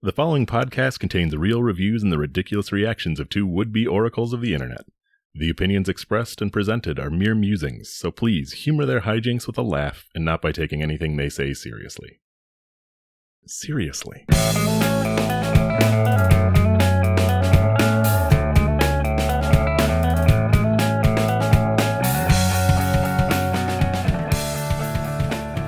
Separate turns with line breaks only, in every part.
The following podcast contains real reviews and the ridiculous reactions of two would-be oracles of the internet. The opinions expressed and presented are mere musings, so please humor their hijinks with a laugh and not by taking anything they say seriously. Seriously.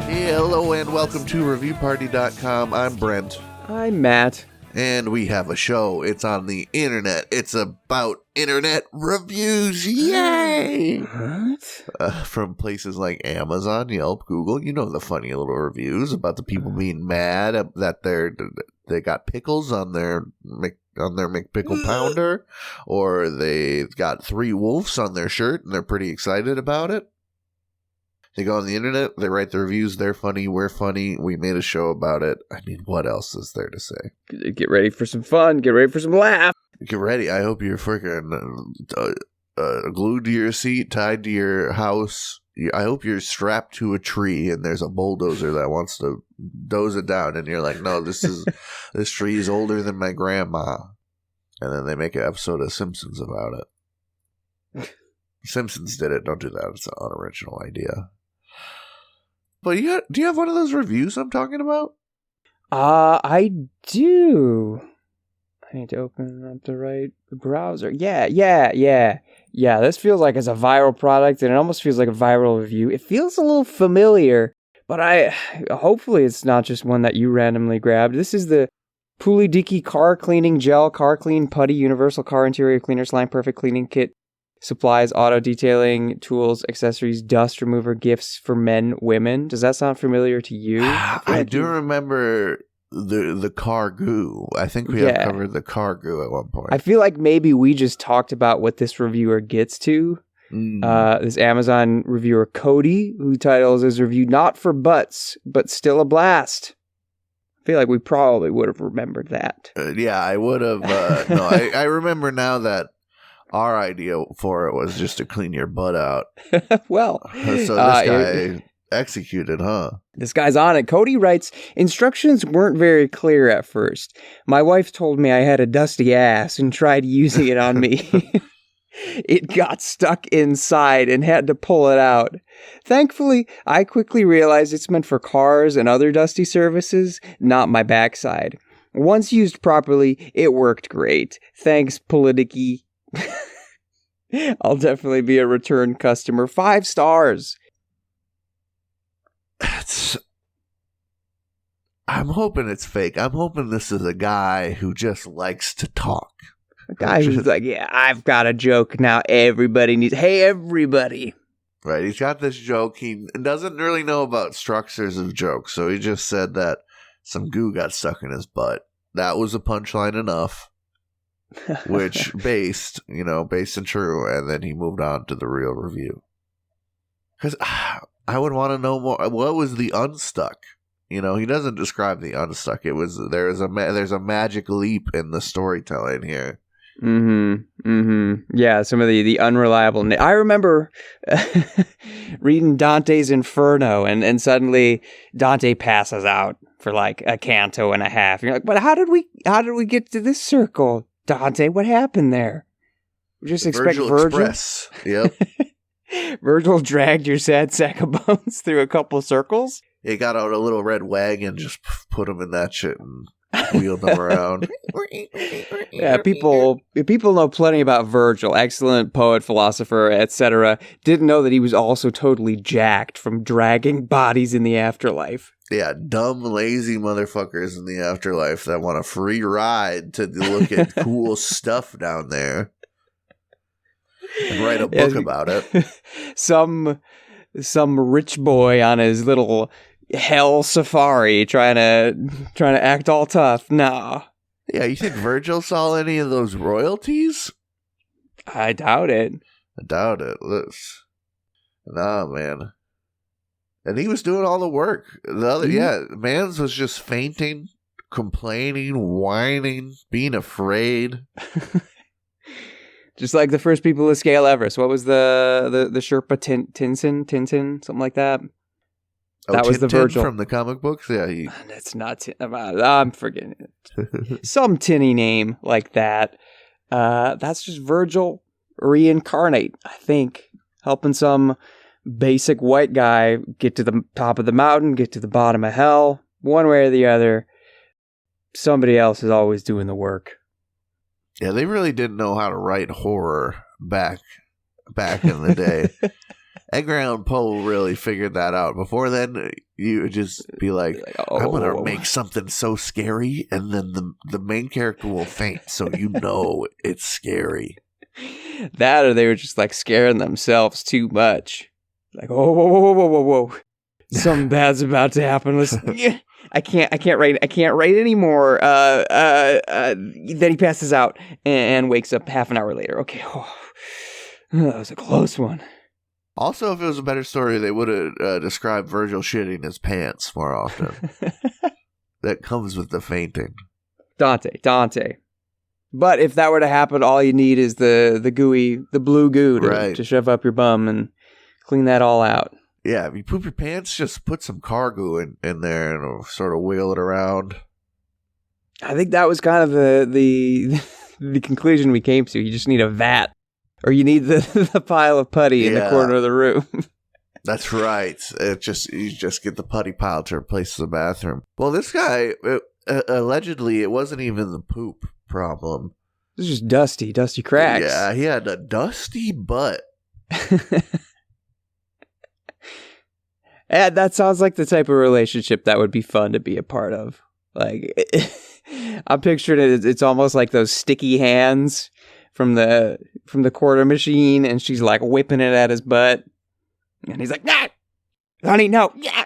Hello and welcome to ReviewParty.com. I'm Brent.
I'm Matt.
And we have a show. It's on the internet. It's about internet reviews. Yay!
What?
From places like Amazon, Yelp, Google. You know the funny little reviews about the people being mad that they got pickles on their McPickle Pounder, or they've got 3 wolves on their shirt and they're pretty excited about it. They go on the internet, they write the reviews, they're funny, we're funny, we made a show about it. I mean, what else is there to say?
Get ready for some fun, get ready for some laugh.
Get ready. I hope you're freaking glued to your seat, tied to your house. I hope you're strapped to a tree and there's a bulldozer that wants to doze it down. And you're like, no, this tree is older than my grandma. And then they make an episode of Simpsons about it. Simpsons did it. Don't do that. It's an unoriginal idea. But do you have one of those reviews I'm talking about?
I do. I need to open up the right browser. Yeah. This feels like it's a viral product, and it almost feels like a viral review. It feels a little familiar, but hopefully it's not just one that you randomly grabbed. This is the Pulidiki Car Cleaning Gel Car Clean Putty Universal Car Interior Cleaner Slime Perfect Cleaning Kit. Supplies, auto detailing, tools, accessories, dust remover, gifts for men, women. Does that sound familiar to you?
I do remember the car goo. I think we have covered the car goo at one point.
I feel like maybe we just talked about what this reviewer gets to. This Amazon reviewer, Cody, who titles his review, "Not for Butts, but Still a Blast." I feel like we probably would have remembered that.
Yeah, I would have. I remember now that our idea for it was just to clean your butt out.
Well,
so this guy executed, huh?
This guy's on it. Cody writes, "Instructions weren't very clear at first. My wife told me I had a dusty ass and tried using it on me. It got stuck inside and had to pull it out. Thankfully, I quickly realized it's meant for cars and other dusty surfaces, not my backside. Once used properly, it worked great. Thanks, Politiki." I'll definitely be a return customer. 5 stars.
I'm hoping it's fake. I'm hoping this is a guy who just likes to talk.
A guy who's like, yeah, I've got a joke now. Everybody needs. Hey, everybody.
Right. He's got this joke. He doesn't really know about structures of jokes. So he just said that some goo got stuck in his butt. That was a punchline enough. Which based and true, and then he moved on to the real review. Because I would want to know more. What was the unstuck? He doesn't describe the unstuck. There's a magic leap in the storytelling here.
Yeah, some of the unreliable. I remember reading Dante's Inferno, and suddenly Dante passes out for like a canto and a half. You're like, but how did we get to this circle? Dante, what happened there? We just expect Virgil.
Express. Yep.
Virgil dragged your sad sack of bones through a couple circles.
He got out a little red wagon, just put him in that shit and wheeled him around.
Yeah, people know plenty about Virgil, excellent poet, philosopher, etc. Didn't know that he was also totally jacked from dragging bodies in the afterlife.
Yeah, dumb, lazy motherfuckers in the afterlife that want a free ride to look at cool stuff down there and write a book about it.
Some rich boy on his little hell safari trying to act all tough. Nah.
Yeah, you think Virgil saw any of those royalties?
I doubt it.
Nah, man. And he was doing all the work. Mans was just fainting, complaining, whining, being afraid.
Just like the first people to scale Everest. What was the Sherpa Tintin, something like that? That was the
Tintin
Virgil.
from the comic books? Yeah.
That's not I'm forgetting it. Some tinny name like that. That's just Virgil reincarnate, I think. Helping some basic white guy get to the top of the mountain, get to the bottom of hell. One way or the other. Somebody else is always doing the work.
Yeah, they really didn't know how to write horror back in the day. Edgar Allan Poe really figured that out. Before then, you would just be like, I'm going to make something so scary, and then the main character will faint, so you know it's scary.
That, or they were just like scaring themselves too much. Like, whoa. Something bad's about to happen. I can't write anymore. Then he passes out and wakes up half an hour later. Okay. That was a close one.
Also, if it was a better story, they would have described Virgil shitting his pants more often. That comes with the fainting.
Dante. But if that were to happen, all you need is the blue goo to shove up your bum and clean that all out.
Yeah, if you poop your pants, just put some car goo in there and it'll sort of wiggle it around.
I think that was kind of the conclusion we came to. You just need a vat. Or you need the pile of putty in the corner of the room.
That's right. You just get the putty pile to replace the bathroom. Well, this guy, allegedly, it wasn't even the poop problem.
It was just dusty cracks.
Yeah, he had a dusty butt.
And that sounds like the type of relationship that would be fun to be a part of. Like, I'm picturing it. It's almost like those sticky hands from the quarter machine, and she's like whipping it at his butt, and he's like, "Nah, honey, no, yeah."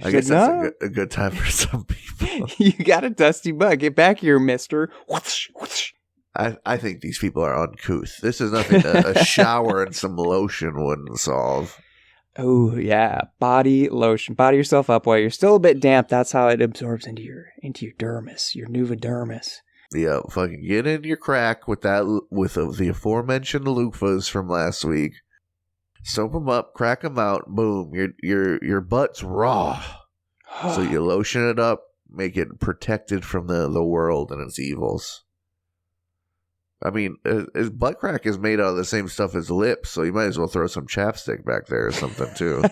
I guess that's a good time for some people.
You got a dusty butt. Get back here, mister. Whoosh, whoosh.
I think these people are uncouth. This is nothing a shower and some lotion wouldn't solve.
Oh yeah, body lotion. Body yourself up while you're still a bit damp. That's how it absorbs into your dermis, your nuvidermis.
Yeah, fucking get in your crack with the aforementioned loofahs from last week. Soap them up, crack them out, boom. Your butt's raw. So you lotion it up, make it protected from the world and its evils. I mean, his butt crack is made out of the same stuff as lips, so you might as well throw some chapstick back there or something too.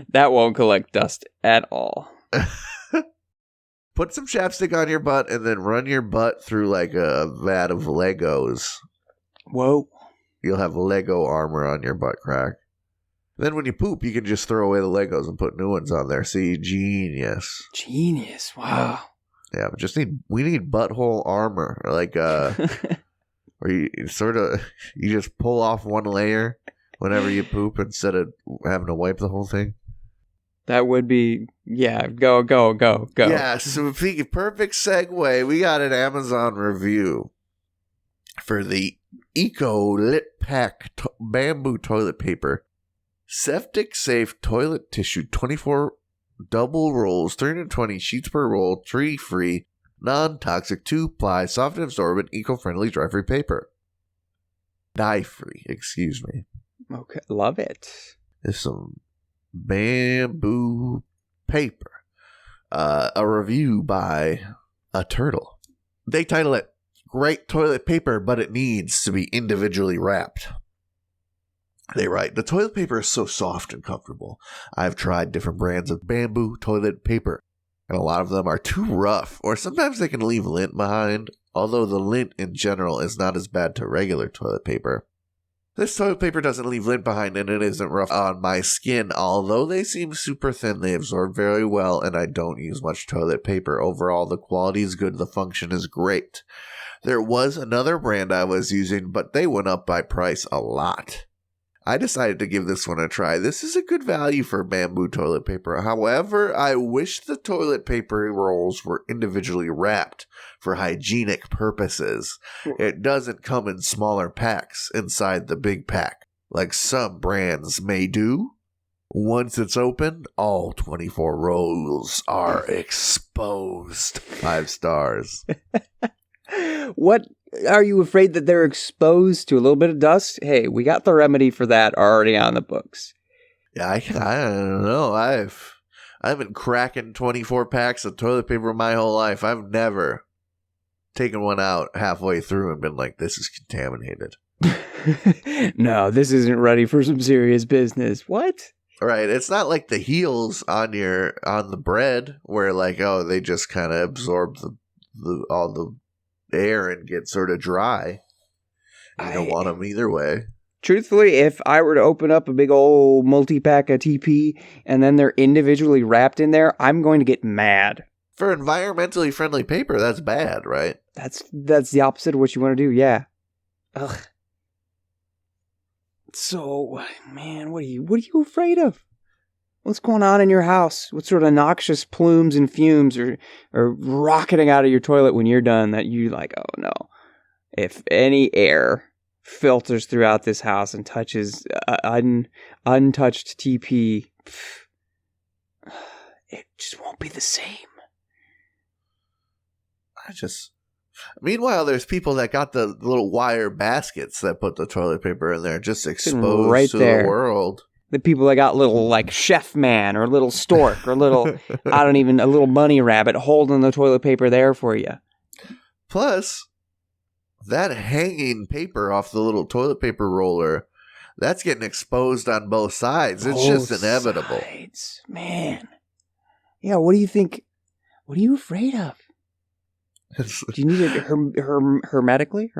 That won't collect dust at all.
Put some chapstick on your butt and then run your butt through like a vat of Legos.
Whoa.
You'll have Lego armor on your butt crack. Then when you poop, you can just throw away the Legos and put new ones on there. See, genius.
Genius. Wow.
Yeah, but we need butthole armor. Like, where you just pull off one layer whenever you poop instead of having to wipe the whole thing.
That would be, yeah, go.
Yeah, so perfect segue. We got an Amazon review for the Eco Lit Pack bamboo toilet paper. Septic safe toilet tissue, 24 double rolls, 320 sheets per roll, tree-free, non-toxic, 2-ply, soft and absorbent, eco-friendly, dry-free paper. Dye-free, excuse me.
Okay, love it.
There's some bamboo paper. A review by a turtle. They title it, Great Toilet Paper, but it needs to be individually wrapped. They write, the toilet paper is so soft and comfortable. I've tried different brands of bamboo toilet paper, and a lot of them are too rough, or sometimes they can leave lint behind, although the lint in general is not as bad to regular toilet paper. This toilet paper doesn't leave lint behind, and it isn't rough on my skin. Although they seem super thin, they absorb very well, and I don't use much toilet paper. Overall, the quality is good, the function is great. There was another brand I was using, but they went up by price a lot. I decided to give this one a try. This is a good value for bamboo toilet paper. However, I wish the toilet paper rolls were individually wrapped for hygienic purposes. It doesn't come in smaller packs inside the big pack, like some brands may do. Once it's open, all 24 rolls are exposed. 5 stars.
What are you afraid that they're exposed to? A little bit of dust? Hey, we got the remedy for that already on the books.
Yeah, I don't know. I've been cracking 24 packs of toilet paper my whole life. I've never taken one out halfway through and been like, this is contaminated.
No, this isn't ready for some serious business. What?
Right. It's not like the heels on the bread where like, oh, they just kind of absorb all the air and get sort of dry. You don't want them either way.
Truthfully, if I were to open up a big old multi-pack of TP and then they're individually wrapped in there, I'm going to get mad.
For environmentally friendly paper, that's bad, right?
That's the opposite of what you want to do, yeah. Ugh. So, man, what are you afraid of? What's going on in your house? What sort of noxious plumes and fumes are rocketing out of your toilet when you're done that you like, oh no. If any air filters throughout this house and touches untouched TP, it just won't be the same.
Meanwhile, there's people that got the little wire baskets that put the toilet paper in there, just exposed right to the world.
The people that got little, like, chef man or little stork or little, a little bunny rabbit holding the toilet paper there for you.
Plus, that hanging paper off the little toilet paper roller, that's getting exposed on both sides. It's just inevitable.
Sides. Man. Yeah, what do you think? What are you afraid of? Do you need it hermetically?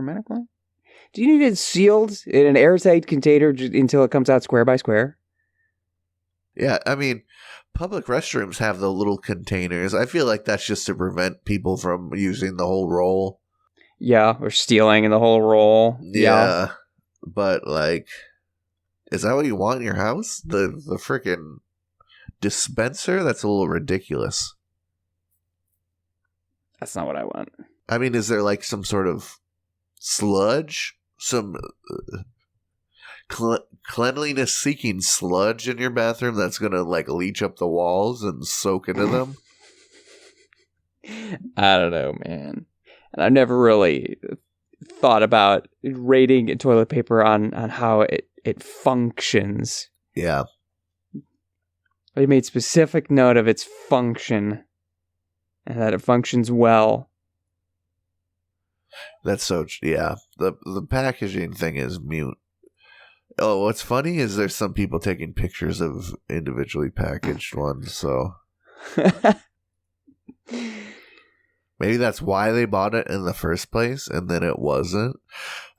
Do you need it sealed in an airtight container until it comes out square by square?
Yeah, I mean, public restrooms have the little containers. I feel like that's just to prevent people from using the whole roll.
Yeah, or stealing the whole roll.
Yeah. But, like, is that what you want in your house? The freaking dispenser? That's a little ridiculous.
That's not what I want.
I mean, is there, like, some sort of sludge? Some cleanliness-seeking sludge in your bathroom that's going to, like, leach up the walls and soak into them?
I don't know, man. And I've never really thought about rating toilet paper on how it functions.
Yeah.
I made specific note of its function and that it functions well.
That's so, yeah. The packaging thing is mute. Oh, what's funny is there's some people taking pictures of individually packaged ones, so... Maybe that's why they bought it in the first place, and then it wasn't.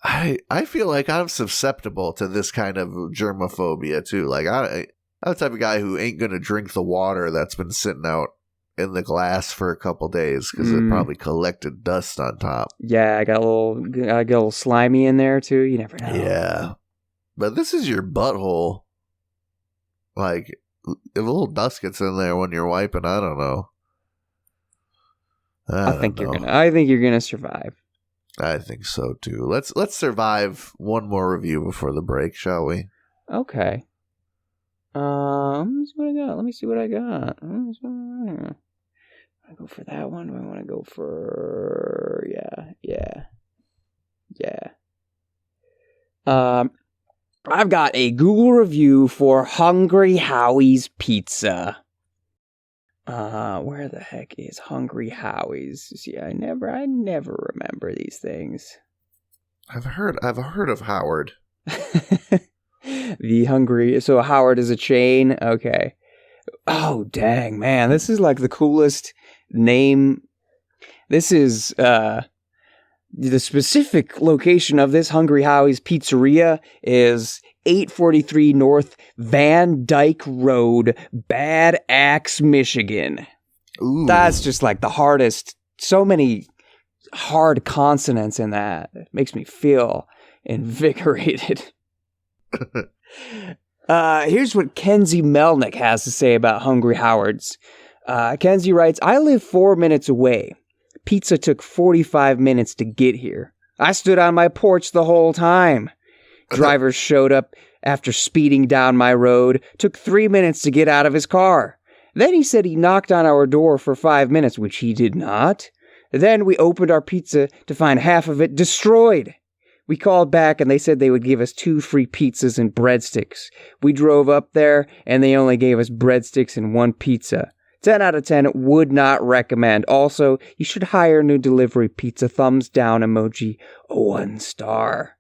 I feel like I'm susceptible to this kind of germophobia, too. Like, I'm the type of guy who ain't going to drink the water that's been sitting out in the glass for a couple days, because it probably collected dust on top.
Yeah, I got a little slimy in there, too. You never know.
Yeah. But this is your butthole. Like, if a little dust gets in there when you're wiping, I don't know. I think you're
gonna survive.
I think so too. Let's survive one more review before the break, shall we?
Okay. Let me see what I got. I go for that one. Do I want to go for yeah. I've got a Google review for Hungry Howie's Pizza. Where the heck is Hungry Howie's? See, I never remember these things.
I've heard of Howard.
So Howard is a chain? Okay. Oh, dang, man. This is like the coolest name. This is, the specific location of this Hungry Howie's Pizzeria is 843 North Van Dyke Road, Bad Axe, Michigan.
Ooh.
That's just like the hardest. So many hard consonants in that. It makes me feel invigorated. Here's what Kenzie Melnick has to say about Hungry Howard's. Kenzie writes, I live 4 minutes away. Pizza took 45 minutes to get here. I stood on my porch the whole time. Driver showed up after speeding down my road. Took 3 minutes to get out of his car. Then he said he knocked on our door for 5 minutes, which he did not. Then we opened our pizza to find half of it destroyed. We called back and they said they would give us 2 free pizzas and breadsticks. We drove up there and they only gave us breadsticks and 1 pizza. 10 out of 10 would not recommend. Also, you should hire a new delivery pizza. Thumbs down emoji. 1 star.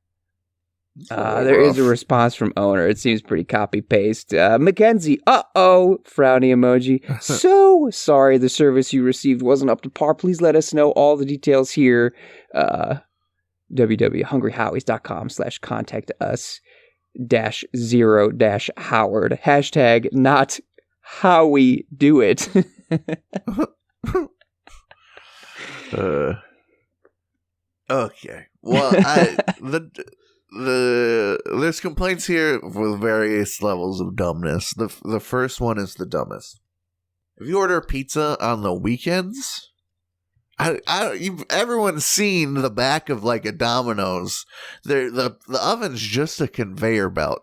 There is a response from owner. It seems pretty copy-paste. Mackenzie, frowny emoji. So sorry the service you received wasn't up to par. Please let us know all the details here. www.hungryhowies.com/contact us -0-Howard. Hashtag not how we do it.
Okay. Well, there's complaints here with various levels of dumbness. The first one is the dumbest. If you order pizza on the weekends, everyone's seen the back of like a Domino's. The oven's just a conveyor belt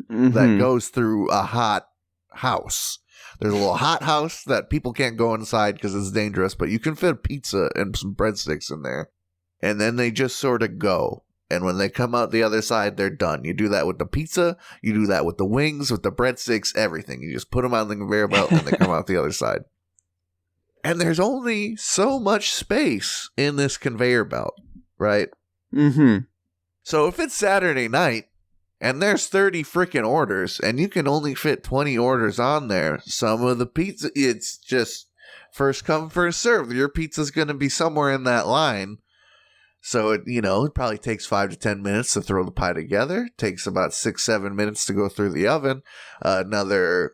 that goes through a hot house. There's a little hot house that people can't go inside because it's dangerous, but you can fit pizza and some breadsticks in there. And then they just sort of go. And when they come out the other side, they're done. You do that with the pizza. You do that with the wings, with the breadsticks, everything. You just put them on the conveyor belt and they come out the other side. And there's only so much space in this conveyor belt, right?
Mm-hmm.
So if it's Saturday night and there's 30 freaking orders and you can only fit 20 orders on there, some of the pizza, it's just first come, first serve. Your pizza's going to be somewhere in that line. So, it probably takes 5 to 10 minutes to throw the pie together. It takes about 6-7 minutes to go through the oven. Another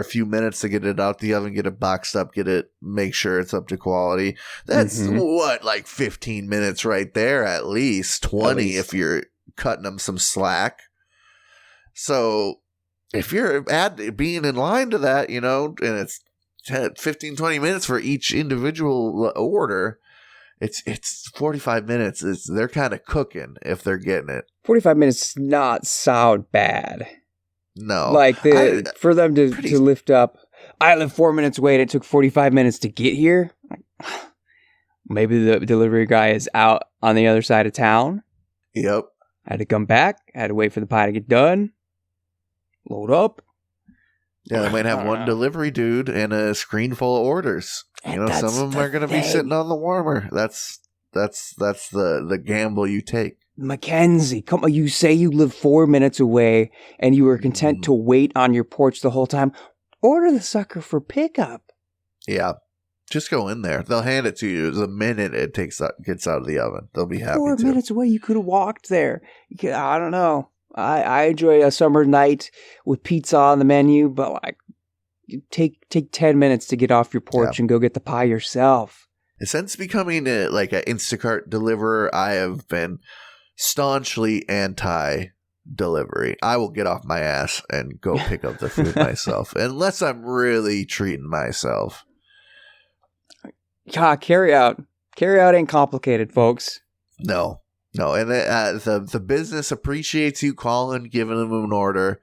few minutes to get it out the oven, get it boxed up, make sure it's up to quality. That's like 15 minutes right there, at least 20 if you're cutting them some slack. So if you're being in line to that, and it's 15, 20 minutes for each individual order, it's 45 minutes. They're kind of cooking if they're getting it.
45 minutes does not sound bad.
No.
Like for them to lift up. I live 4 minutes away and it took 45 minutes to get here. Maybe the delivery guy is out on the other side of town.
Yep.
I had to come back. I had to wait for the pie to get done. Load up.
Yeah, they might have one delivery dude and a screen full of orders. Some of them are going to be sitting on the warmer. That's the gamble you take.
Mackenzie, come on! You say you live 4 minutes away, and you were content to wait on your porch the whole time. Order the sucker for pickup.
Yeah, just go in there. They'll hand it to you the minute it gets out of the oven. They'll be happy.
4 minutes away, you could have walked there. I don't know. I enjoy a summer night with pizza on the menu, but like, take 10 minutes to get off your porch and go get the pie yourself.
Since becoming an Instacart deliverer, I have been staunchly anti-delivery. I will get off my ass and go pick up the food myself, unless I'm really treating myself.
Carry out ain't complicated, folks.
No, and the business appreciates you calling, giving them an order,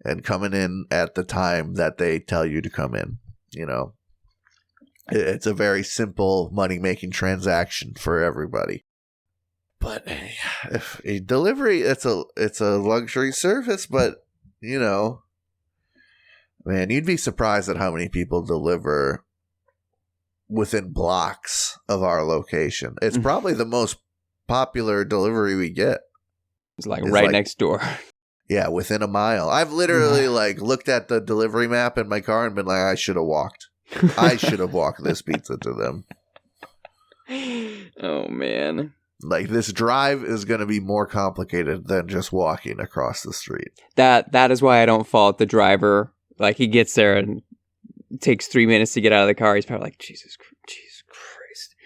and coming in at the time that they tell you to come in. It's a very simple money-making transaction for everybody. But if a delivery, it's a luxury service, but man, you'd be surprised at how many people deliver within blocks of our location. It's probably the most popular delivery we get.
It's right next door.
Yeah, within a mile. I've literally looked at the delivery map in my car and been like, I should have walked. I should have walked this pizza to them.
Oh man.
This drive is going to be more complicated than just walking across the street.
That is why I don't fault the driver. He gets there and it takes 3 minutes to get out of the car. He's probably like, Jesus Christ.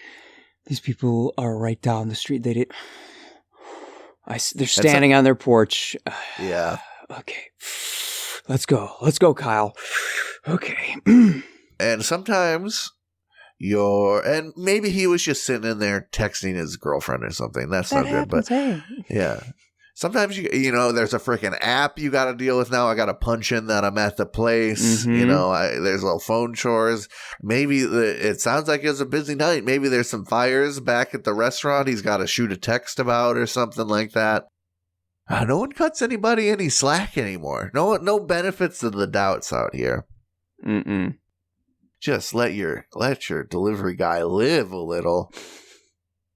These people are right down the street. They're standing on their porch.
Yeah.
Okay. Let's go, Kyle. Okay.
And sometimes and maybe he was just sitting in there texting his girlfriend or something. That's not good, but yeah. Sometimes there's a freaking app you got to deal with now. I got to punch in that I'm at the place.
Mm-hmm.
There's little phone chores. Maybe it sounds like it's a busy night. Maybe there's some fires back at the restaurant he's got to shoot a text about or something like that. No one cuts anybody any slack anymore. No benefits of the doubts out here.
Mm-mm.
Just let your delivery guy live a little.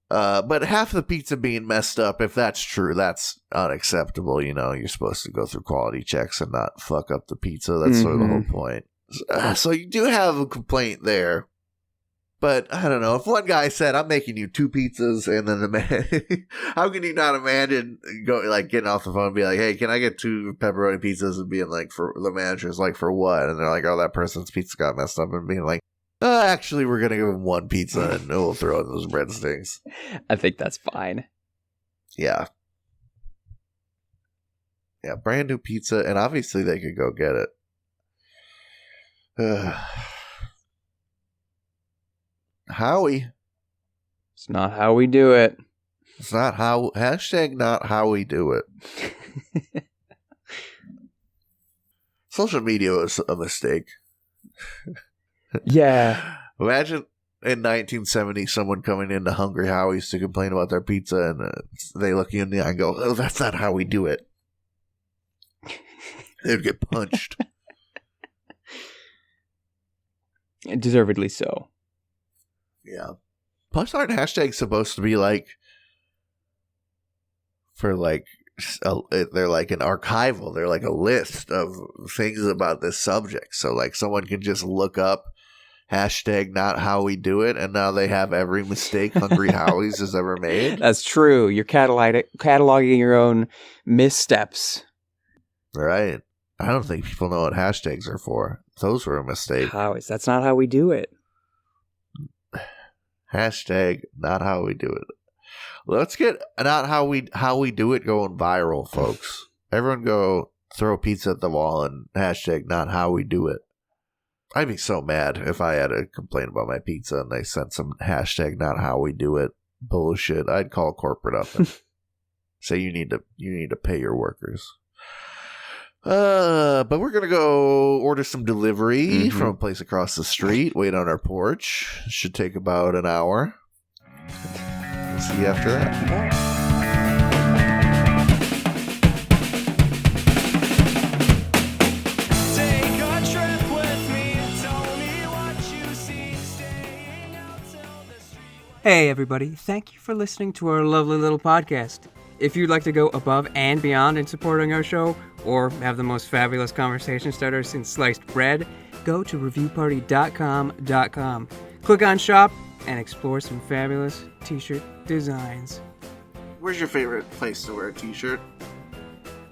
But half the pizza being messed up, if that's true, that's unacceptable. You're supposed to go through quality checks and not fuck up the pizza. That's sort of the whole point. So you do have a complaint there. But I don't know. If one guy said, I'm making you 2 pizzas, and then the man, how can you not imagine getting off the phone and be like, hey, can I get 2 pepperoni pizzas? And being like, for the manager's like, for what? And they're like, oh, that person's pizza got messed up. And being like, actually, we're going to give him 1 pizza and we'll throw in those breadsticks.
I think that's fine.
Yeah. Yeah, brand new pizza, and obviously they could go get it. Howie.
It's not how we do it.
It's not how, not how we do it. Social media was a mistake.
Yeah.
Imagine in 1970 someone coming into Hungry Howie's to complain about their pizza, and they look you in the eye and go, oh, that's not how we do it. They'd get punched.
Deservedly so.
Yeah. Plus, aren't hashtags supposed to be they're like an archival. They're like a list of things about this subject. So like someone can just look up hashtag not how we do it, and now they have every mistake Hungry Howie's has ever made.
That's true. You're cataloging your own missteps.
Right. I don't think people know what hashtags are for. Those were a mistake.
That's not how we do it.
Hashtag not how we do it. Let's get not how we do it going viral, folks. Everyone go throw pizza at the wall and hashtag not how we do it. I'd be so mad if I had to complain about my pizza and they sent some hashtag not how we do it bullshit. I'd call corporate up and say you need to pay your workers. But we're gonna go order some delivery from a place across the street. Wait on our porch. Should take about an hour. We'll see you after that.
Take a trip with me. Tell me what you see. Staying out till the street.
Hey everybody, thank you for listening to our lovely little podcast. If you'd like to go above and beyond in supporting our show, or have the most fabulous conversation starter since sliced bread, go to reviewparty.com. Click on shop and explore some fabulous t-shirt designs.
Where's your favorite place to wear a t-shirt?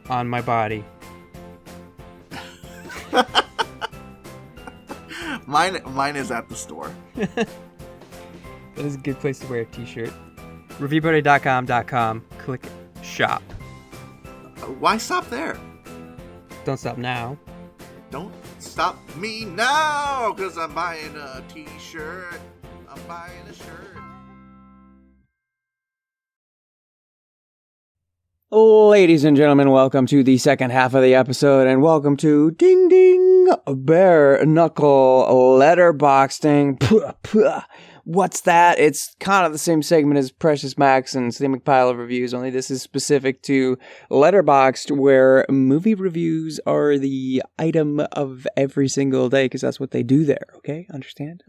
On my body.
Mine is at the store.
That is a good place to wear a t-shirt. reviewparty.com. Click shop.
Why stop there?
Don't stop now.
Don't stop me now, because I'm buying a t-shirt. I'm buying a shirt.
Ladies and gentlemen, welcome to the second half of the episode, and welcome to Ding Ding Bareknuckle Letterboxding. Puh, puh. What's that? It's kind of the same segment as Precious Max and Slimming Pile of Reviews, only this is specific to Letterboxd, where movie reviews are the item of every single day, because that's what they do there, okay? Understand?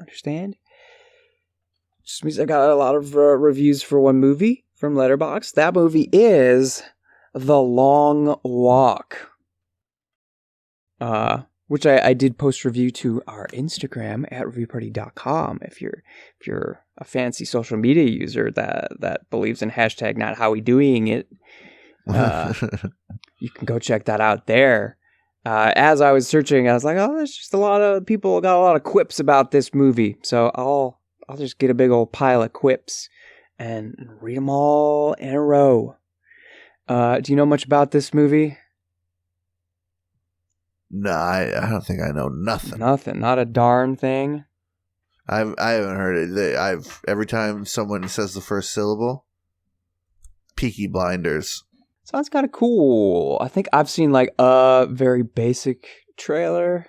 Just means I got a lot of reviews for one movie from Letterboxd. That movie is The Long Walk. Which I did post review to our Instagram at reviewparty.com. If you're a fancy social media user that believes in hashtag not how we doing it, you can go check that out there. As I was searching, I was like, oh, there's just a lot of people got a lot of quips about this movie. So I'll just get a big old pile of quips and read them all in a row. Do you know much about this movie?
No, I don't think I know nothing.
Nothing. Not a darn thing.
I haven't heard it. Every time someone says the first syllable, Peaky Blinders.
Sounds kind of cool. I think I've seen like a very basic trailer.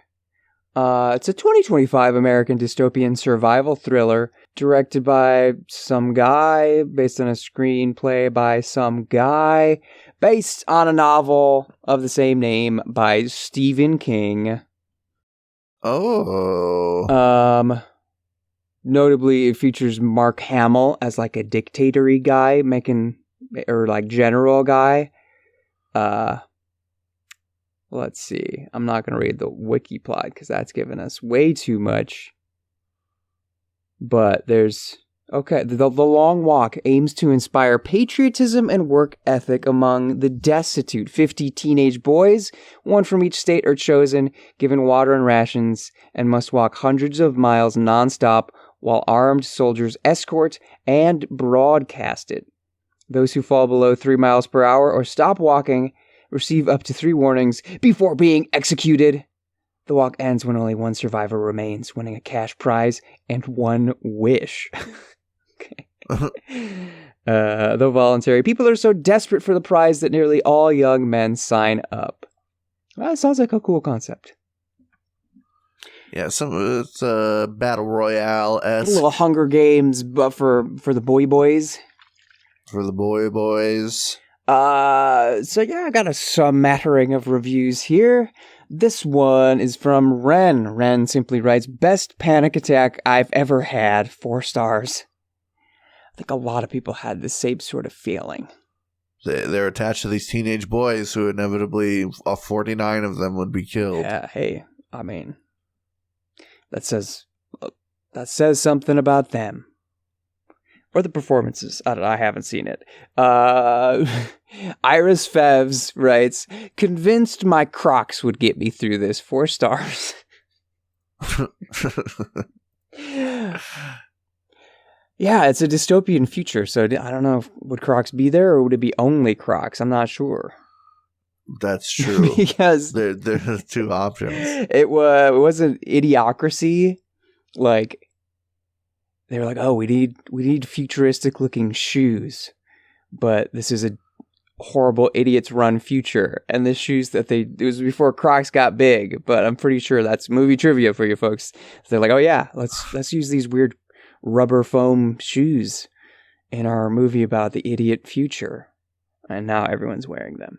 It's a 2025 American dystopian survival thriller directed by some guy, based on a screenplay by some guy, based on a novel of the same name by Stephen King.
Oh.
Notably, it features Mark Hamill as like a dictatory guy or like general guy. Let's see. I'm not going to read the wiki plot because that's given us way too much. But there's... Okay, the Long Walk aims to inspire patriotism and work ethic among the destitute. 50 teenage boys, one from each state, are chosen, given water and rations, and must walk hundreds of miles nonstop while armed soldiers escort and broadcast it. Those who fall below 3 miles per hour or stop walking receive up to 3 warnings before being executed. The walk ends when only one survivor remains, winning a cash prize and 1 wish. Okay. Though voluntary, people are so desperate for the prize that nearly all young men sign up. Well, that sounds like a cool concept.
Yeah, it's a battle royale-esque.
A little Hunger Games, but for the boys.
For the boys.
So yeah, I got a smattering of reviews here. This one is from Ren. Ren simply writes, best panic attack I've ever had, 4 stars. I think a lot of people had the same sort of feeling.
They're attached to these teenage boys who inevitably, 49 of them would be killed.
Yeah, hey, I mean, that says something about them. Or the performances. I don't know, I haven't seen it. Iris Fevs writes, convinced my Crocs would get me through this, 4 stars. Yeah, it's a dystopian future, so I don't know, would Crocs be there or would it be only Crocs? I'm not sure.
That's true.
Because
there's 2 options.
It wasn't Idiocracy, like... They were like, oh, we need futuristic looking shoes, but this is a horrible idiots run future. And the shoes that it was before Crocs got big, but I'm pretty sure that's movie trivia for you folks. They're like, oh yeah, let's use these weird rubber foam shoes in our movie about the idiot future. And now everyone's wearing them.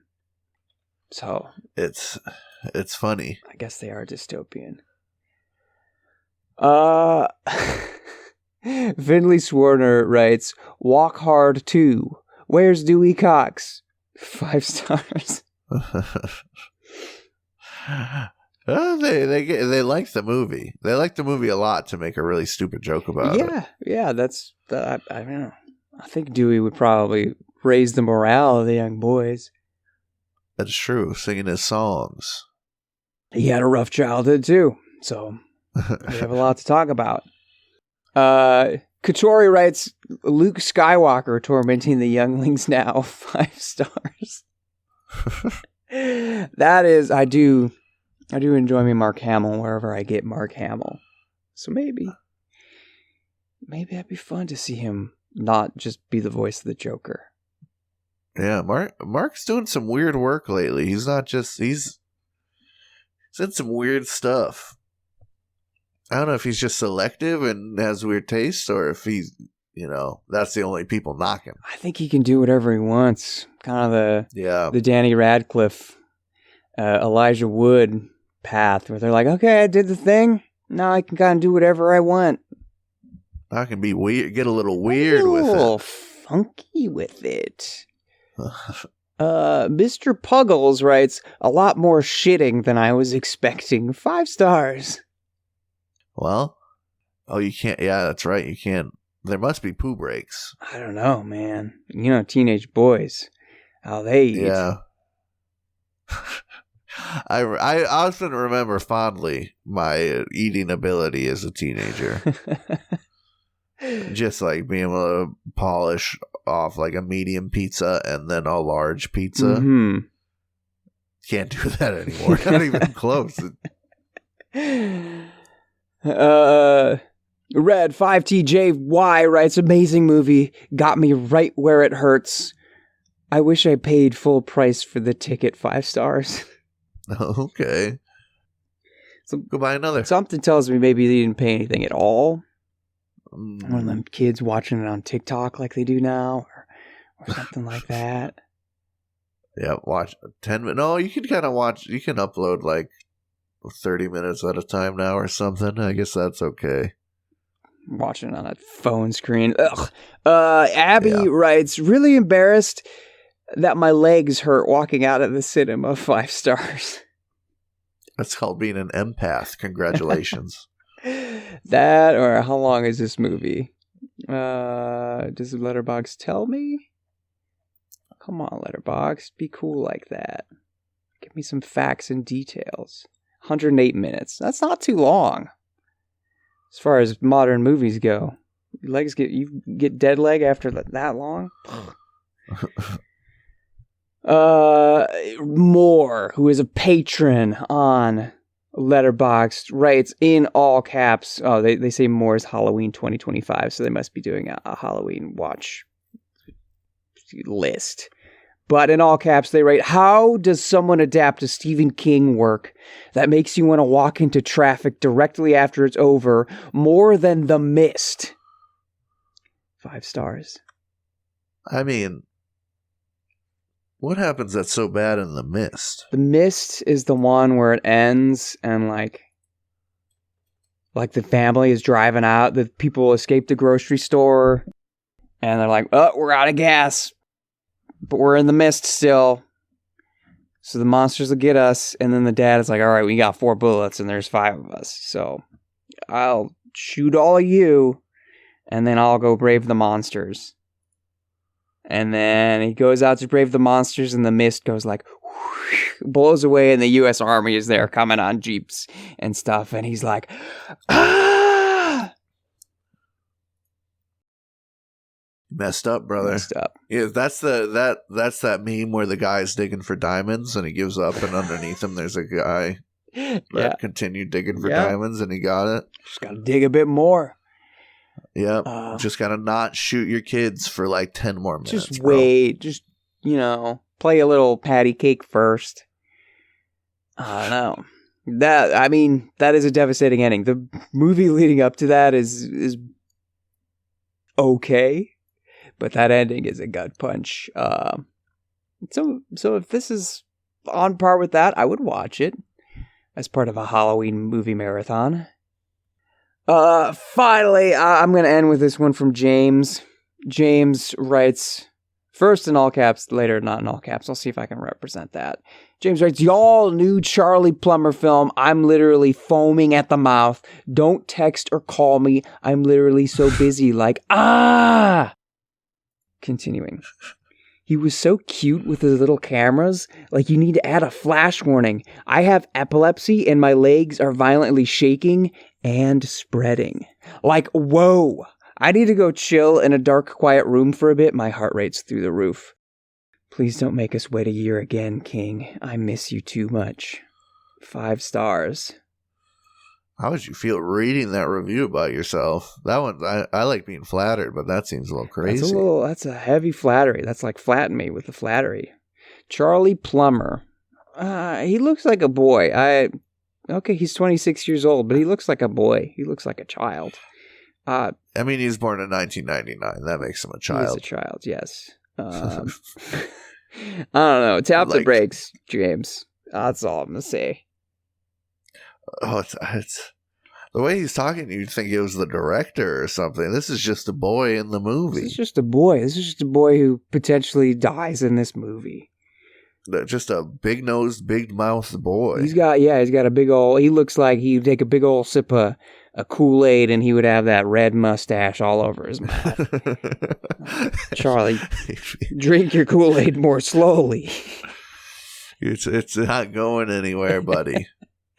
So
it's funny.
I guess they are dystopian. Finley Swarner writes, Walk Hard 2. Where's Dewey Cox? 5 stars.
They like the movie. They like the movie a lot to make a really stupid joke about it.
Yeah, that's... I don't know. I think Dewey would probably raise the morale of the young boys.
That's true, singing his songs.
He had a rough childhood, too. So, we have a lot to talk about. Katori writes, Luke Skywalker tormenting the younglings now, 5 stars. That is, I do enjoy me Mark Hamill wherever I get Mark Hamill. So maybe that'd be fun to see him not just be the voice of the Joker.
Yeah, Mark's doing some weird work lately. He's said some weird stuff. I don't know if he's just selective and has weird tastes, or if he's, that's the only people knocking.
I think he can do whatever he wants. Kind of the Danny Radcliffe, Elijah Wood path, where they're like, okay, I did the thing. Now I can kind of do whatever I want.
I can be weird, get a little weird with it. A little
funky with it. Mr. Puggles writes, a lot more shitting than I was expecting. 5 stars.
Well, you can't. Yeah, that's right. You can't. There must be poo breaks.
I don't know, man. Teenage boys, how they eat.
Yeah. I often remember fondly my eating ability as a teenager. Just like being able to polish off like a medium pizza and then a large pizza.
Mm-hmm.
Can't do that anymore. Not even close.
Red 5TJY writes, amazing movie, got me right where it hurts. I wish I paid full price for the ticket, 5 stars.
Okay.
So,
Go buy another.
something tells me maybe they didn't pay anything at all. One of
Mm,
them kids watching it on TikTok like they do now, or something like that.
yeah, watch 10 minutes. No, you can kind of watch. You can upload like 30 minutes at a time now or something. I guess that's okay.
Watching it on a phone screen. Ugh. Abby
Yeah.
writes, really embarrassed that my legs hurt walking out of the cinema, 5 stars.
That's called being an empath. Congratulations.
That, or how long is this movie? Does the letterbox tell me? Come on, letterbox, be cool like that. Give me some facts and details. 108 minutes. That's not too long. As far as modern movies go. You get dead leg after that long? Moore, who is a patron on Letterboxd, writes in all caps. Oh, they say Moore's Halloween 2025, so they must be doing a Halloween watch list. But in all caps, they write, how does someone adapt a Stephen King work that makes you want to walk into traffic directly after it's over more than The Mist? 5 stars.
I mean, what happens that's so bad in The Mist?
The Mist is the one where it ends and like the family is driving out, the people escape the grocery store and they're like, oh, we're out of gas, but we're in the mist still. So the monsters will get us. And then the dad is like, all right, we got 4 bullets and there's 5 of us. So I'll shoot all of you and then I'll go brave the monsters. And then he goes out to brave the monsters and the mist goes like, whoosh, blows away and the U.S. Army is there coming on jeeps and stuff. And he's like, ah!
Messed up, brother.
Messed up.
Yeah, that's that meme where the guy's digging for diamonds and he gives up and underneath him there's a guy
Yeah.
that continued digging for
Yeah.
diamonds and he got it.
Just got to dig a bit more.
Yep.
Uh,
Just gotta not shoot your kids for like 10 more minutes.
Just
bro.
wait. Just, play a little patty cake first. I don't know. That is a devastating ending. The movie leading up to that is okay, but that ending is a gut punch. So if this is on par with that, I would watch it as part of a Halloween movie marathon. Finally, I'm going to end with this one from James. James writes, first in all caps, later not in all caps. I'll see if I can represent that. James writes, y'all new Charlie Plummer film. I'm literally foaming at the mouth. Don't text or call me. I'm literally so busy. Like, Continuing. He was so cute with his little cameras. Like, you need to add a flash warning. I have epilepsy and my legs are violently shaking and spreading. Like, whoa. I need to go chill in a dark, quiet room for a bit. My heart rate's through the roof. Please don't make us wait a year again, King. I miss you too much. 5 stars.
How would you feel reading that review about yourself? That one, I like being flattered, but that seems a little crazy.
That's a heavy flattery. That's like flatten me with the flattery. Charlie Plummer. He looks like a boy. Okay, he's 26 years old, but he looks like a boy. He looks like a child.
I mean, he was born in 1999. That makes him a child.
He is a child, yes. I don't know. Tap the brakes, James. That's all I'm going to say.
Oh, it's the way he's talking. You'd think it was the director or something. This is just a boy in the movie.
This is just a boy. This is just a boy who potentially dies in this movie.
Just a big-nosed, big-mouthed boy.
He's got a big old... He looks like he'd take a big old sip of a Kool-Aid and he would have that red mustache all over his mouth. Charlie, drink your Kool-Aid more slowly.
It's not going anywhere, buddy.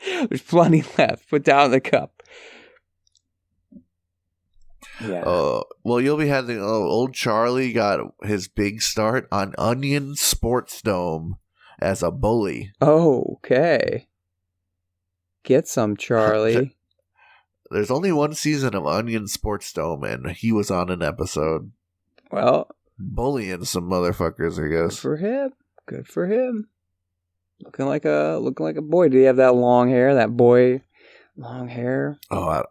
There's plenty left. Put down the cup. Yeah.
Well, you'll be having old Charlie got his big start on Onion Sports Dome as a bully.
Oh, okay. Get some, Charlie.
There's only one season of Onion Sports Dome, and he was on an episode.
Well,
bullying some motherfuckers, I
Good
guess.
for him. Good for him. Looking like a boy. Did he have that long hair? That boy, long hair.
Oh,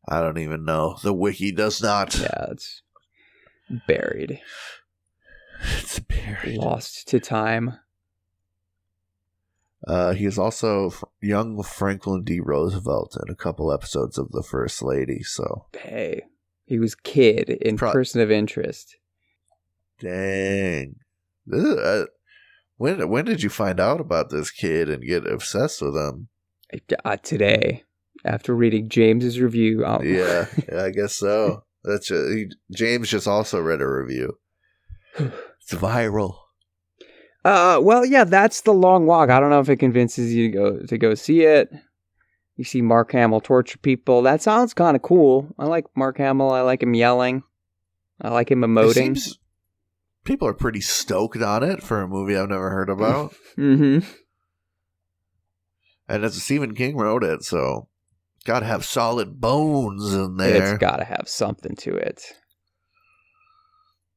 I don't even know. The wiki does not.
Yeah, it's buried,
It's buried.
lost to time.
He is also young Franklin D. Roosevelt in a couple episodes of The First Lady. So,
Hey, he was Kid in Person of Interest.
dang. When did you find out about this kid and get obsessed with him?
Today, after reading James's review.
Yeah, I guess so. James just also read a review. It's viral.
Well, yeah, that's The Long Walk. I don't know if it convinces you to go see it. You see Mark Hamill torture people. That sounds kind of cool. I like Mark Hamill. I like him yelling. I like him emoting.
People are pretty stoked on it for a movie I've never heard about.
Mm-hmm.
And it's Stephen King wrote it, so gotta have solid bones in there.
It's got to have something to it.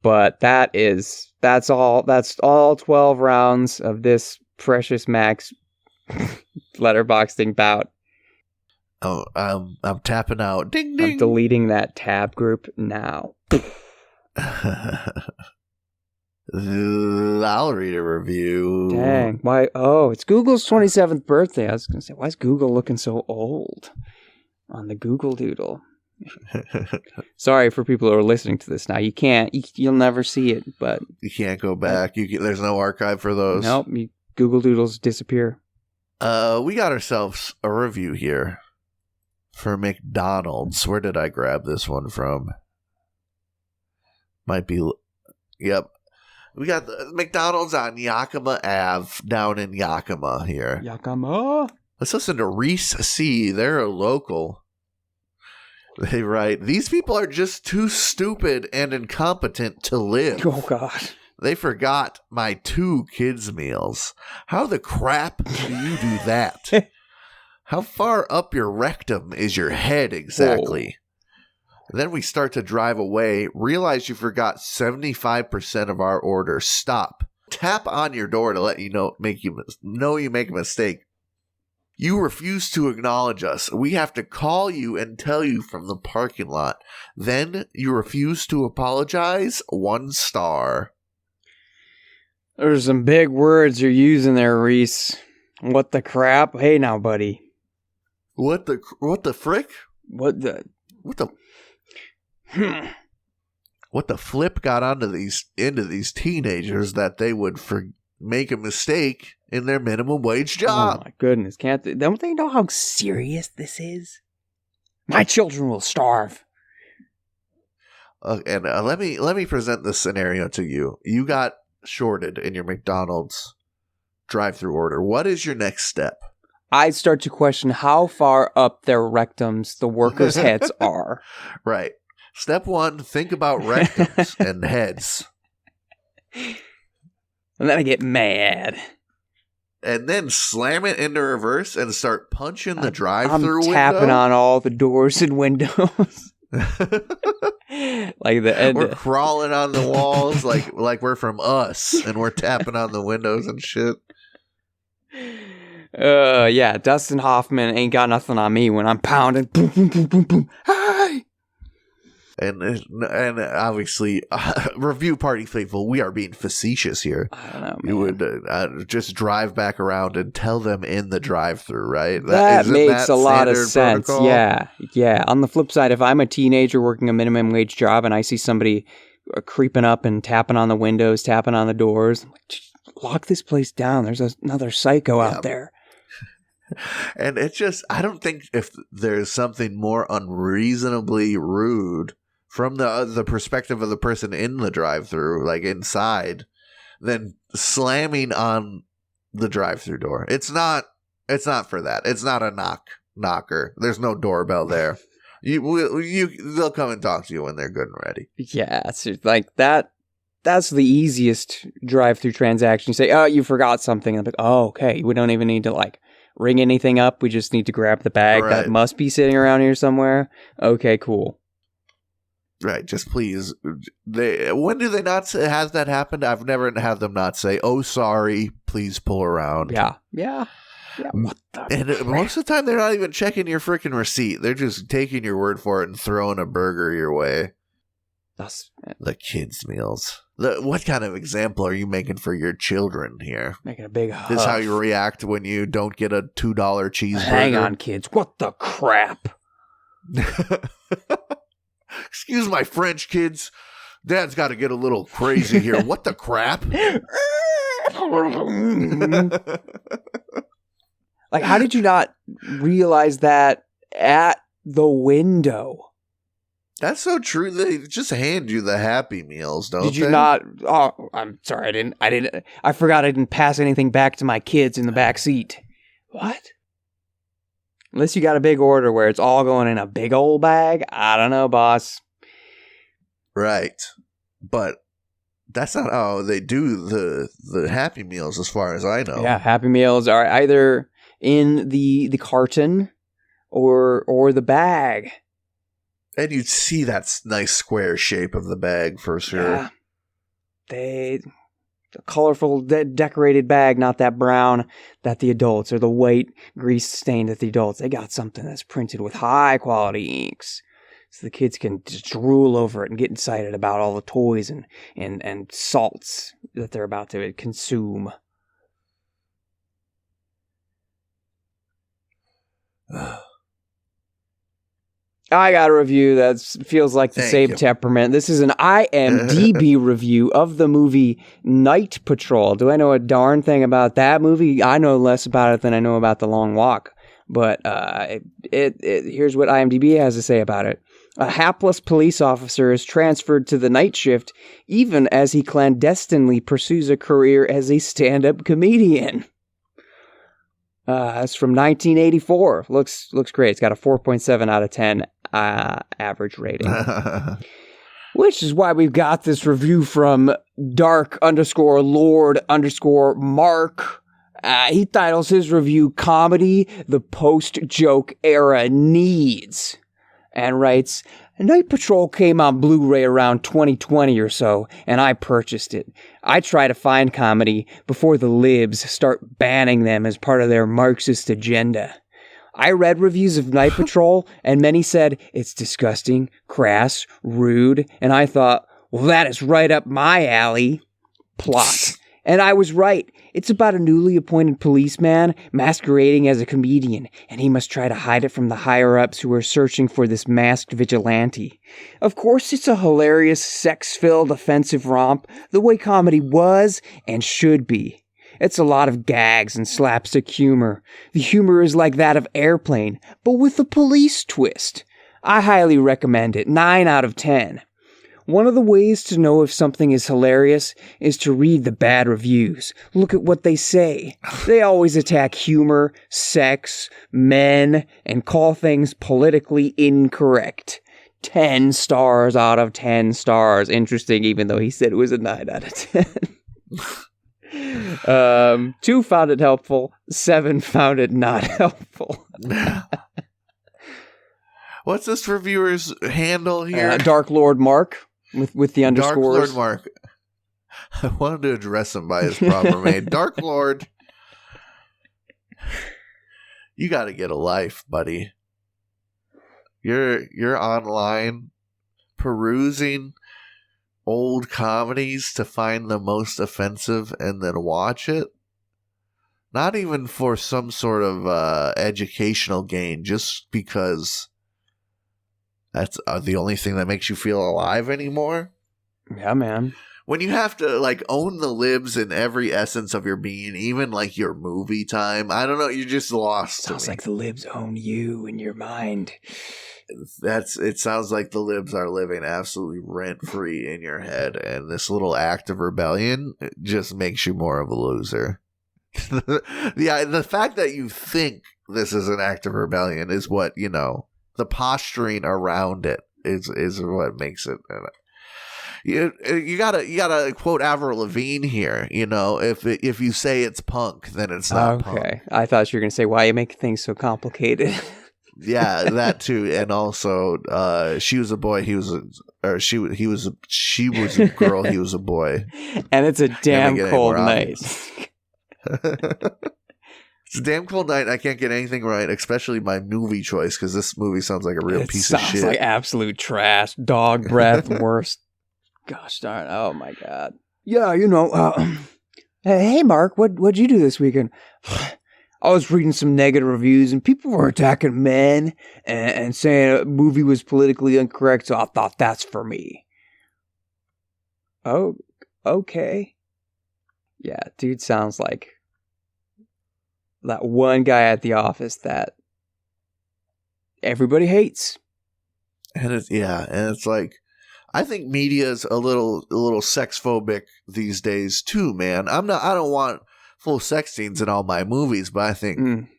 But that's all 12 rounds of this Precious Max letterboxding bout.
Oh, I'm tapping out. Ding ding.
I'm deleting that tab group now.
I'll read a review.
Dang. Why? Oh, it's Google's 27th birthday. I was going to say, why is Google looking so old on the Google Doodle? Sorry for people who are listening to this now. You'll never see it, but
You can't go back. There's no archive for those.
nope, Google Doodles disappear.
We got ourselves a review here for McDonald's. Where did I grab this one from? Might be. Yep. We got the McDonald's on Yakima Ave down in Yakima here.
Yakima.
Let's listen to Reese C. They're a local. They write, these people are just too stupid and incompetent to live.
Oh, God.
They forgot my 2 kids' meals. How the crap do you do that? How far up your rectum is your head exactly? Then we start to drive away, realize you forgot 75% of our order. Stop. Tap on your door to let you know you make a mistake. You refuse to acknowledge us. We have to call you and tell you from the parking lot. Then you refuse to apologize? 1 star.
There's some big words you're using there, Reese. What the crap? Hey now, buddy.
What the frick?
What the...
What the flip got into these teenagers that they would make a mistake in their minimum wage job?
Oh my goodness, don't they know how serious this is? My children will starve.
And let me present this scenario to you. You got shorted in your McDonald's drive-through order. What is your next step?
I'd start to question how far up their rectums the workers' heads are.
Right. Step 1, think about rectums and heads.
And then I get mad.
And then slam it into reverse and start punching the drive-through window.
I'm tapping on all the doors and windows. Like the end.
We're crawling on the walls like we're from Us, and we're tapping on the windows and shit.
Yeah, Dustin Hoffman ain't got nothing on me when I'm pounding. Boom, boom, boom, boom, boom. Hey!
And obviously, review party faithful, we are being facetious here.
I don't know, man.
You would just drive back around and tell them in the drive-thru, right?
That makes a lot of
standard
sense.
protocol?
Yeah. On the flip side, if I'm a teenager working a minimum wage job and I see somebody creeping up and tapping on the windows, tapping on the doors, I'm like, lock this place down. There's another psycho out there.
And it's just, I don't think if there's something more unreasonably rude from the perspective of the person in the drive-thru, like inside, than slamming on the drive-thru door. It's not for that. It's not a knocker. There's no doorbell there. They'll come and talk to you when they're good and ready.
Yeah, it's just like that. That's the easiest drive-thru transaction. You say, oh, you forgot something. I'm like, oh, okay. We don't even need to ring anything up. We just need to grab the bag that must be sitting around here somewhere. Okay, cool.
Right, just please. When do they not say, has that happened? I've never had them not say, "Oh, sorry, please pull around."
Yeah. What the
And most of the time, they're not even checking your freaking receipt. They're just taking your word for it and throwing a burger your way.
That's
The kids' meals. What kind of example are you making for your children here?
making a big huff.
This is how you react when you don't get a $2 cheeseburger?
Hang on, kids. What the crap?
Excuse my French, kids. Dad's got to get a little crazy here. What the crap?
Like, how did you not realize that at the window?
That's so true. They just hand you the Happy Meals, don't they?
Did you not? Oh, I'm sorry. I forgot I didn't pass anything back to my kids in the back seat. What? Unless you got a big order where it's all going in a big old bag. I don't know, boss.
Right. But that's not how they do the Happy Meals as far as I know.
Yeah, Happy Meals are either in the carton or the bag.
And you'd see that nice square shape of the bag for sure.
Yeah. The colorful, decorated bag, not that brown that the adults, or the white grease stain that the adults. They got something that's printed with high quality inks. So the kids can just drool over it and get excited about all the toys and salts that they're about to consume. I got a review that feels like the
Thank
same
you.
temperament. This is an IMDb review of the movie Night Patrol. Do I know a darn thing about that movie? I know less about it than I know about The Long Walk. But here's what IMDb has to say about it. A hapless police officer is transferred to the night shift even as he clandestinely pursues a career as a stand-up comedian. It's from 1984. Looks great. It's got a 4.7 out of 10 average rating. Which is why we've got this review from Dark_Lord_Mark. He titles his review Comedy the Post-Joke Era Needs. And writes, Night Patrol came on Blu-ray around 2020 or so, and I purchased it. I try to find comedy before the libs start banning them as part of their Marxist agenda. I read reviews of Night Patrol, and many said it's disgusting, crass, rude, and I thought, well, that is right up my alley. Plot. And I was right. It's about a newly appointed policeman masquerading as a comedian, and he must try to hide it from the higher-ups who are searching for this masked vigilante. Of course, it's a hilarious, sex-filled, offensive romp, the way comedy was and should be. It's a lot of gags and slapstick humor. The humor is like that of Airplane, but with a police twist. I highly recommend it, 9 out of 10. One of the ways to know if something is hilarious is to read the bad reviews. Look at what they say. They always attack humor, sex, men, and call things politically incorrect. 10 stars out of 10 stars. Interesting, even though he said it was a 9 out of 10. 2 found it helpful. 7 found it not helpful.
What's this reviewer's handle here?
Dark Lord Mark. With the underscores.
Dark Lord Mark. I wanted to address him by his proper name. Dark Lord. You got to get a life, buddy. You're online perusing old comedies to find the most offensive and then watch it. Not even for some sort of educational gain, just because that's the only thing that makes you feel alive anymore.
Yeah, man.
When you have to, like, own the libs in every essence of your being, even, like, your movie time, I don't know, you're just lost to
Sounds
me.
like the libs own you in your mind.
It sounds like the libs are living absolutely rent-free in your head, and this little act of rebellion just makes you more of a loser. The fact that you think this is an act of rebellion is what, the posturing around it is what makes it. You gotta quote Avril Lavigne here. If you say it's punk, then it's not punk.
Okay, I thought you were gonna say why you make things so complicated.
Yeah, that too, and also, she was a boy. He was she was a girl. He was a boy.
And it's a damn
get any
cold
more
night.
It's a damn cold night. I can't get anything right, especially my movie choice, because this movie sounds like a real piece of shit.
Sounds like absolute trash. Dog breath, worst. Gosh darn. Oh my god. Yeah, hey Mark, what'd you do this weekend? I was reading some negative reviews and people were attacking men and saying a movie was politically incorrect, so I thought that's for me. Oh, okay. Yeah, dude sounds like that one guy at the office that everybody hates.
And it's like, I think media is a little sex phobic these days too, man. I don't want full sex scenes in all my movies, but I think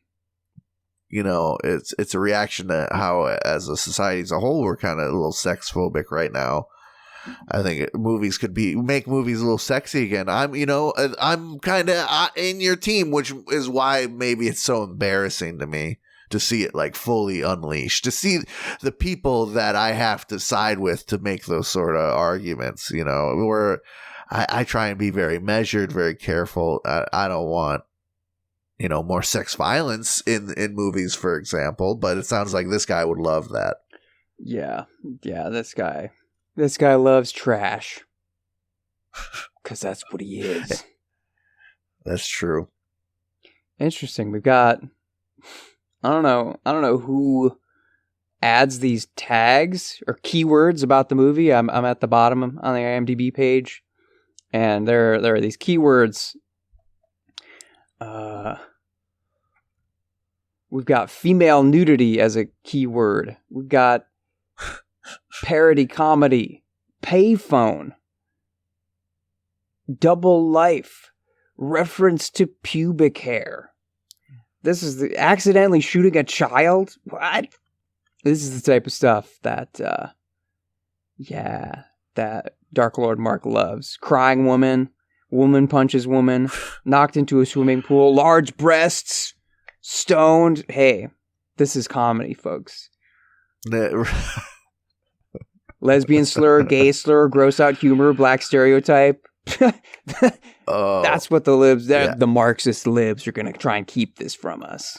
it's a reaction to how, as a society as a whole, we're kind of a little sex phobic right now. I think movies could make movies a little sexy again. I'm kind of in your team, which is why maybe it's so embarrassing to me to see it like fully unleashed, to see the people that I have to side with to make those sort of arguments, where I try and be very measured, very careful. I don't want, more sex violence in movies, for example, but it sounds like this guy would love that.
Yeah, this guy loves trash. Because that's what he is.
That's true.
Interesting. We've got, I don't know who adds these tags or keywords about the movie. I'm at the bottom on the IMDb page, and there are these keywords. We've got female nudity as a keyword. We've got parody comedy, payphone, double life, reference to pubic hair. This is accidentally shooting a child? What? This is the type of stuff that Dark Lord Mark loves. Crying woman punches woman, knocked into a swimming pool, large breasts, stoned. Hey, this is comedy, folks. Lesbian slur, gay slur, gross out humor, black stereotype. That's what the Marxist libs are going to try and keep this from us.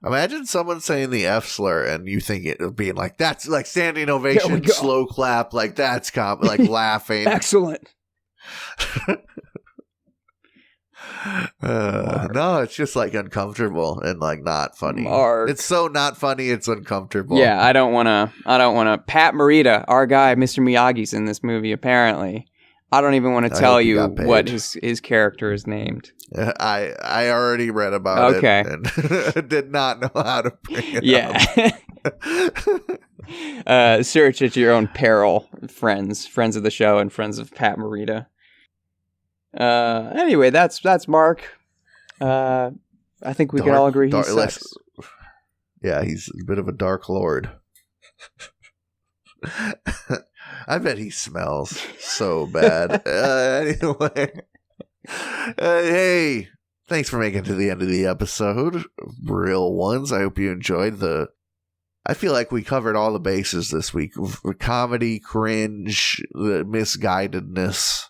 Imagine someone saying the F slur and you think it being like, that's like standing ovation, slow clap, like that's like laughing.
Excellent.
No, it's just like uncomfortable and like not funny.
Mark.
It's so not funny, it's uncomfortable.
Yeah, I don't want to. Pat Morita, our guy, Mr. Miyagi's in this movie, apparently. I don't even want to tell you what his character is named.
I already read about it and did not know how to bring it up.
Search at your own peril, friends of the show and friends of Pat Morita. Anyway, that's Mark. I think we can all agree he sucks.
Yeah, he's a bit of a dark lord. I bet he smells so bad. Anyway, hey, thanks for making it to the end of the episode, real ones. I hope you enjoyed I feel like we covered all the bases this week: comedy, cringe, the misguidedness.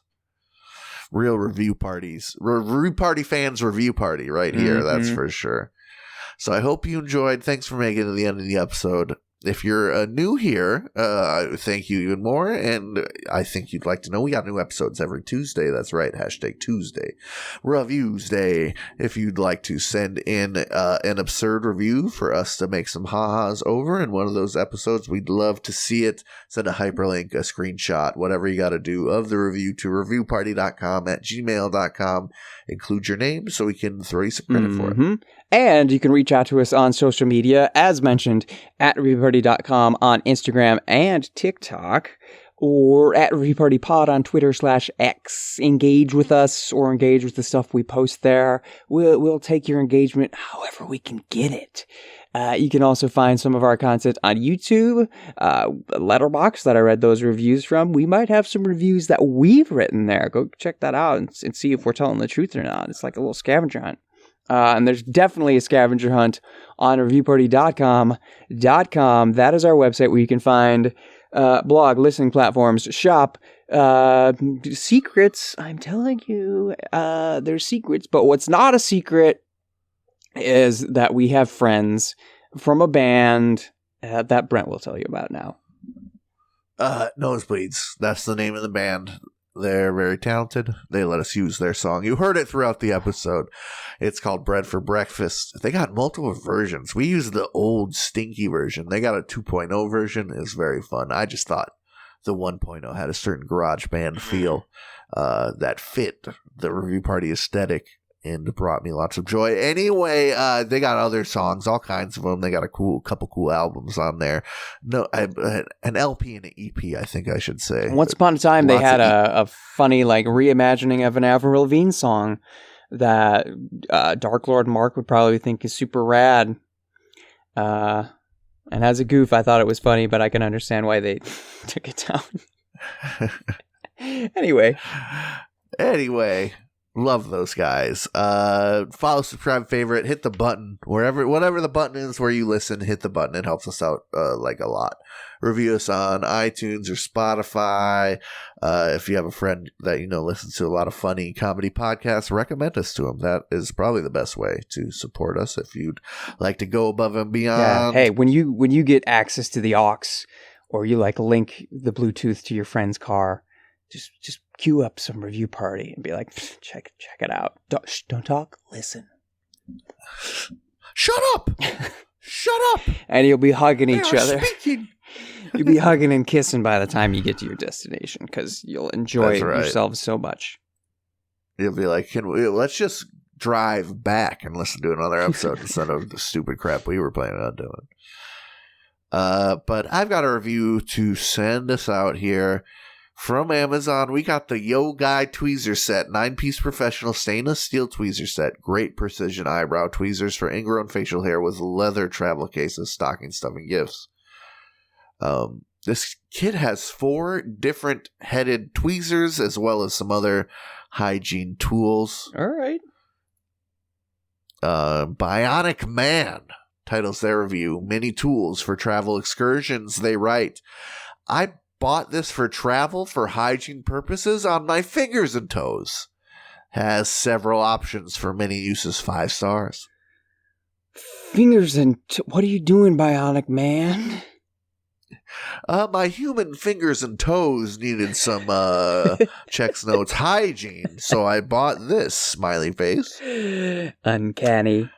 Real review parties. Review party fans review party right here, that's for sure. So I hope you enjoyed. Thanks for making it to the end of the episode. If you're new here, thank you even more. And I think you'd like to know we got new episodes every Tuesday. That's right. #Tuesday. Reviews Day. If you'd like to send in an absurd review for us to make some ha-has over in one of those episodes, we'd love to see it. Send a hyperlink, a screenshot, whatever you got to do of the review to reviewparty.com@gmail.com. Include your name so we can throw you some credit for it.
And you can reach out to us on social media, as mentioned, at reviewparty.com on Instagram and TikTok, or at reviewpartypod on Twitter/X. Engage with us or engage with the stuff we post there. We'll take your engagement however we can get it. You can also find some of our content on YouTube, Letterboxd that I read those reviews from. We might have some reviews that we've written there. Go check that out and see if we're telling the truth or not. It's like a little scavenger hunt. And there's definitely a scavenger hunt on reviewparty.com. That is our website where you can find blog, listening platforms, shop, secrets. I'm telling you, there's secrets. But what's not a secret is that we have friends from a band that Brent will tell you about now.
Nosebleeds. That's the name of the band. They're very talented. They let us use their song. You heard it throughout the episode. It's called Bread for Breakfast. They got multiple versions. We used the old stinky version. They got a 2.0 version. It's very fun. I just thought the 1.0 had a certain garage band feel that fit the Review Party aesthetic and brought me lots of joy. Anyway, they got other songs, all kinds of them. They got a couple cool albums on there. No, an LP and an EP, I think I should say.
Once upon a time, they had a funny like reimagining of an Avril Lavigne song that Dark Lord Mark would probably think is super rad. And as a goof, I thought it was funny, but I can understand why they took it down. Anyway.
Love those guys. Follow, subscribe, favorite, hit the button whatever the button is where you listen, hit the button. It helps us out like a lot. Review us on iTunes or Spotify. If you have a friend that you know listens to a lot of funny comedy podcasts, recommend us to them. That is probably the best way to support us if you'd like to go above and beyond.
Yeah. Hey, when you get access to the aux, or you like link the Bluetooth to your friend's car, just queue up some Review Party and be like, check it out. Don't talk, listen.
Shut up! Shut up!
And you'll be hugging each other.
Speaking.
You'll be hugging and kissing by the time you get to your destination because you'll enjoy yourselves so much.
You'll be like, let's just drive back and listen to another episode instead of the stupid crap we were planning on doing. But I've got a review to send us out here. From Amazon, we got the Yo Guy Tweezer Set, 9-piece professional stainless steel tweezer set. Great precision eyebrow tweezers for ingrown facial hair with leather travel cases, stocking stuffing gifts. This kit has 4 different headed tweezers as well as some other hygiene tools.
All right.
Bionic Man titles their review, Many Tools for Travel Excursions. They write, I bought this for travel for hygiene purposes on my fingers and toes. Has several options for many uses, 5 stars.
Fingers and what are you doing, Bionic Man?
My human fingers and toes needed some checks notes hygiene, so I bought this, smiley face.
Uncanny.